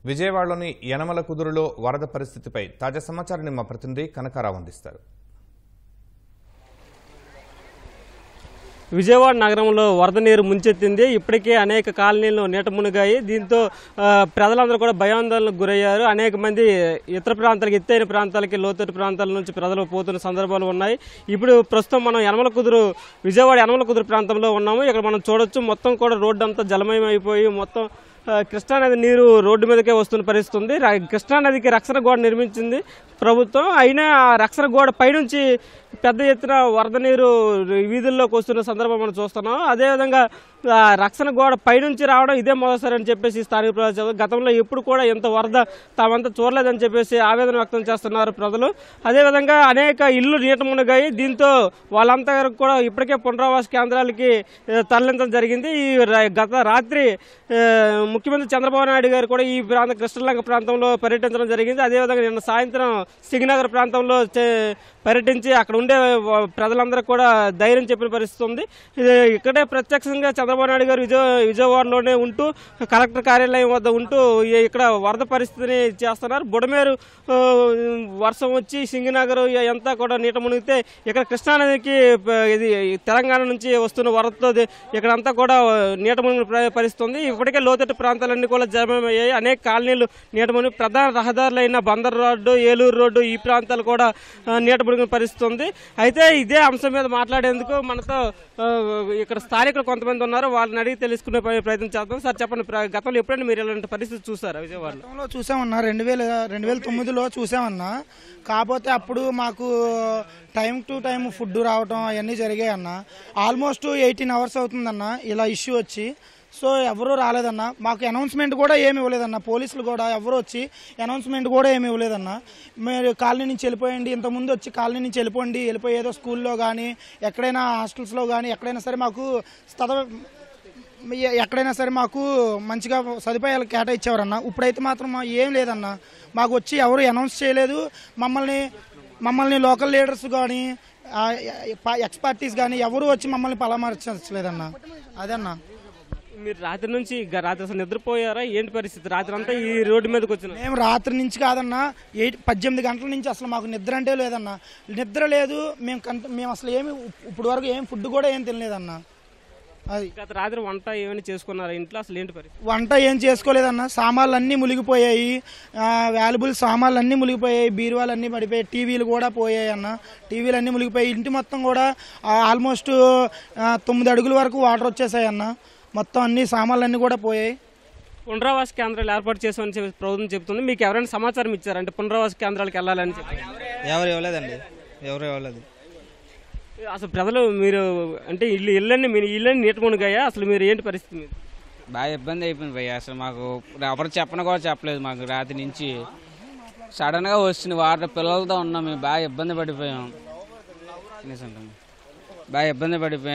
విజయవాడలోని యనమల కుదురులో వరద పరిస్థితిపై తాజా సమాచారాన్ని మా ప్రతినిధి కనకారావు అందిస్తారు. విజయవాడ నగరంలో వరద నీరు ముంచెత్తింది. ఇప్పటికే అనేక కాలనీలు నీట మునిగాయి. దీంతో ప్రజలందరూ కూడా భయాందోళనకు గురయ్యారు. అనేక మంది ఇతర ప్రాంతాలకు, ఎత్తైన ప్రాంతాలకి, లోతట్టు ప్రాంతాల నుంచి ప్రజలు పోతున్న సందర్భాలు ఉన్నాయి. ఇప్పుడు ప్రస్తుతం మనం విజయవాడ యనమల కుదురు ప్రాంతంలో ఉన్నాము. ఇక్కడ మనం చూడొచ్చు, మొత్తం కూడా రోడ్డు అంతా జలమయం అయిపోయి మొత్తం కృష్ణానది నీరు రోడ్డు మీదకే వస్తున్న పరిస్థితి ఉంది. కృష్ణానదికి రక్షణ గోడ నిర్మించింది ప్రభుత్వం. అయినా ఆ రక్షణ గోడ పైనుంచి పెద్ద ఎత్తున వరద నీరు వీధుల్లోకి వస్తున్న సందర్భం మనం చూస్తున్నాం. అదేవిధంగా రక్షణ గోడ పైనుంచి రావడం ఇదే మొదటిసారి అని చెప్పేసి స్థానిక ప్రజలు గతంలో ఎప్పుడు కూడా ఇంత వరద తామంతా చూడలేదని చెప్పేసి ఆవేదన వ్యక్తం చేస్తున్నారు ప్రజలు. అదేవిధంగా అనేక ఇళ్లు నీట మునిగాయి. దీంతో వాళ్ళంతా కూడా ఇప్పటికే పునరావాస కేంద్రాలకి తరలించడం జరిగింది. ఈ గత రాత్రి ముఖ్యమంత్రి చంద్రబాబు నాయుడు గారు కూడా ఈ కృష్ణలంక ప్రాంతంలో పర్యటించడం జరిగింది. అదేవిధంగా నిన్న సాయంత్రం సింగనగర్ ప్రాంతంలో పర్యటించి అక్కడ ఉండే ప్రజలందరూ కూడా ధైర్యం చెప్పిన పరిస్థితి ఉంది. ఇక్కడే ప్రత్యక్షంగా చంద్రబాబు నాయుడు గారు విజయవాడలోనే ఉంటూ కలెక్టర్ కార్యాలయం వద్ద ఉంటూ ఇక్కడ వరద పరిస్థితిని చేస్తున్నారు. బుడమేరు వర్షం వచ్చి సింగనగర్ అంతా కూడా నీట మునిగితే ఇక్కడ కృష్ణానదికి ఇది తెలంగాణ నుంచి వస్తున్న వరదతో ఇక్కడంతా కూడా నీట మునిగిన పరిస్థితి ఉంది. ఇప్పటికే లోతట్టు ప్రాంతాలన్నీ కూడా జలమయ్యాయి. అనేక కాలనీలు నీట మునిగి ప్రధాన రహదారులైన బందర్ రోడ్డు, ఏలూరు రోడ్డు ఈ ప్రాంతాలు కూడా నీట మునిగిన పరిస్థితి ఉంది. అయితే ఇదే అంశం మీద మాట్లాడేందుకు మనతో ఇక్కడ స్థానికులు కొంతమంది ఉన్నారు. వాళ్ళని అడిగి తెలుసుకునే ప్రయత్నం చేద్దాం. సార్ చెప్పండి, గతంలో ఎప్పుడైనా మీరు ఇలాంటి పరిస్థితి చూసారా? విజయవాడలో చూసామన్నా, 2009లో చూసామన్నా. కాకపోతే అప్పుడు మాకు టైం టు టైం ఫుడ్ రావడం అవన్నీ జరిగాయి అన్న. ఆల్మోస్ట్ 18 hours అవుతుందన్న ఇలా ఇష్యూ వచ్చి. సో ఎవరూ రాలేదన్న. మాకు అనౌన్స్మెంట్ కూడా ఏమి ఇవ్వలేదన్న. పోలీసులు కూడా ఎవరు వచ్చి అనౌన్స్మెంట్ కూడా ఏమి ఇవ్వలేదన్న. మీరు కాలనీ నుంచి వెళ్ళిపోయండి, ఇంతకుముందు వచ్చి కాలనీ నుంచి వెళ్ళిపోయి ఏదో స్కూల్లో కానీ ఎక్కడైనా హాస్టల్స్లో కానీ ఎక్కడైనా సరే మాకు మంచిగా సదుపాయాలు కేటాయించేవారన్న. ఇప్పుడైతే మాత్రం ఏం లేదన్న. మాకు వచ్చి ఎవరు అనౌన్స్ చేయలేదు. మమ్మల్ని లోకల్ లీడర్స్ కానీ ఎక్స్ పార్టీస్ కానీ ఎవరు వచ్చి మమ్మల్ని పరామర్శించలేదన్న. అదన్న. మీరు రాత్రి నుంచి అసలు నిద్రపోయారా? ఏంటి పరిస్థితి? రాత్రి అంతా ఈ రోడ్డు మీదకి వచ్చిన? మేము రాత్రి నుంచి కాదన్నా, 18 గంటల నుంచి అసలు మాకు నిద్ర అంటే లేదన్నా. నిద్ర లేదు. మేము అసలు ఇప్పుడు వరకు ఏం ఫుడ్ కూడా ఏం తినలేదన్నా. అది గత రాత్రి వంట ఏమైనా చేసుకున్నారా ఇంట్లో? అసలు ఏంటి పరిస్థితి? వంట ఏం చేసుకోలేదన్న. సామాన్లు అన్నీ మునిగిపోయాయి. వాల్యుబుల్ సామాన్లు అన్నీ మునిగిపోయాయి. బీరువాలు అన్నీ పడిపోయాయి. టీవీలు కూడా పోయాయి అన్న. టీవీలు అన్నీ మునిగిపోయాయి. ఇంటి మొత్తం కూడా ఆల్మోస్ట్ 9 అడుగుల వరకు వాటర్ వచ్చేసాయి అన్న. మొత్తం అన్ని సామాన్లు అన్నీ కూడా పోయాయి. పునరావాస కేంద్రాలు ఏర్పాటు చేసామని చెప్పి ప్రభుత్వం చెప్తుంది. మీకు ఎవరైనా సమాచారం ఇచ్చారంటే పునరావాస కేంద్రాలకు వెళ్ళాలని చెప్పి? ఎవరు ఇవ్వలేదండి, ఎవరు ఇవ్వలేదు. అసలు ప్రజలు మీరు అంటే ఇళ్ళని నీట మునిగాయా? అసలు మీరు ఏంటి పరిస్థితి? మీరు బాగా ఇబ్బంది అయిపోయింది భయ్య. అసలు మాకు ఎవరు కూడా చెప్పలేదు. మాకు రాత్రి నుంచి సడన్గా వచ్చింది వాటర్. పిల్లలతో ఉన్నాం, మేము బాగా ఇబ్బంది పడిపోయాం.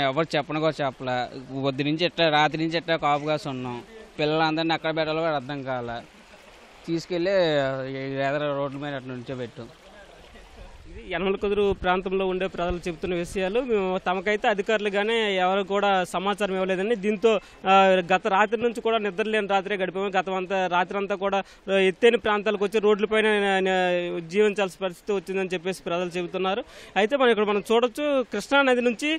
ఎవరు కూడా చెప్పలే. రాత్రి నుంచి ఎట్లా కాపు కాసి ఉన్నాం. పిల్లలందరినీ ఎక్కడ పెట్టాలో కూడా అర్థం కాలే. తీసుకెళ్ళి ఎదర రోడ్ల మీద అట్లా నుంచోబెట్టాం. ఇది యనమల కుదురు ప్రాంతంలో ఉండే ప్రజలు చెబుతున్న విషయాలు. తమకైతే అధికారులు కానీ ఎవరు కూడా సమాచారం ఇవ్వలేదండి. దీంతో గత రాత్రి నుంచి కూడా నిద్రలేని రాత్రే గడిపాము. రాత్రి అంతా కూడా ఎత్తైన ప్రాంతాలకు వచ్చి రోడ్లపైన జీవించాల్సిన పరిస్థితి వచ్చిందని చెప్పేసి ప్రజలు చెబుతున్నారు. అయితే మనం చూడొచ్చు, కృష్ణానది నుంచి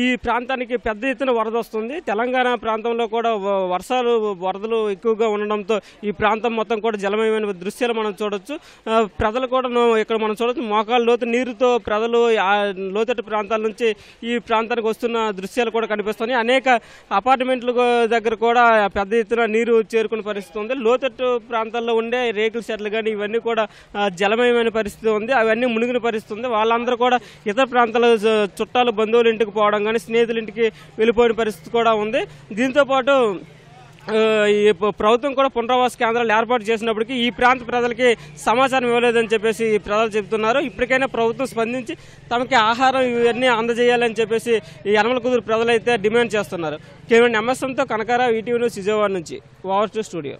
ఈ ప్రాంతానికి పెద్ద ఎత్తున వరద వస్తుంది. తెలంగాణ ప్రాంతంలో కూడా వరదలు ఎక్కువగా ఉండడంతో ఈ ప్రాంతం మొత్తం కూడా జలమయమైన దృశ్యాలు మనం చూడొచ్చు. ప్రజలు కూడా ఇక్కడ మనం చూడొచ్చు, మోకాళ్ళ లోతు నీరుతో ప్రజలు లోతట్టు ప్రాంతాల నుంచి ఈ ప్రాంతానికి వస్తున్న దృశ్యాలు కూడా కనిపిస్తున్నాయి. అనేక అపార్ట్మెంట్ల దగ్గర కూడా పెద్ద ఎత్తున నీరు చేరుకునే పరిస్థితి ఉంది. లోతట్టు ప్రాంతాల్లో ఉండే రేకుల షెడ్లు కానీ ఇవన్నీ కూడా జలమయమైన పరిస్థితి ఉంది. అవన్నీ మునిగిన పరిస్థితి ఉంది. వాళ్ళందరూ కూడా ఇతర ప్రాంతాల చుట్టాలు, బంధువుల ఇంటికి పోవడం కానీ, స్నేహితుల ఇంటికి వెళ్ళిపోయిన పరిస్థితి కూడా ఉంది. దీంతోపాటు ఈ ప్రభుత్వం కూడా పునరావాస కేంద్రాలు ఏర్పాటు చేసినప్పటికీ ఈ ప్రాంత ప్రజలకి సమాచారం ఇవ్వలేదని చెప్పేసి ప్రజలు చెబుతున్నారు. ఇప్పటికైనా ప్రభుత్వం స్పందించి తమకి ఆహారం ఇవన్నీ అందజేయాలని చెప్పేసి ఈ యనమల కుదురు ప్రజలైతే డిమాండ్ చేస్తున్నారు. కేవలం ఎంఎస్ఎంతో కనకారావు, ఈటీవీ న్యూస్, విజయవాడ నుంచి. Over to studio.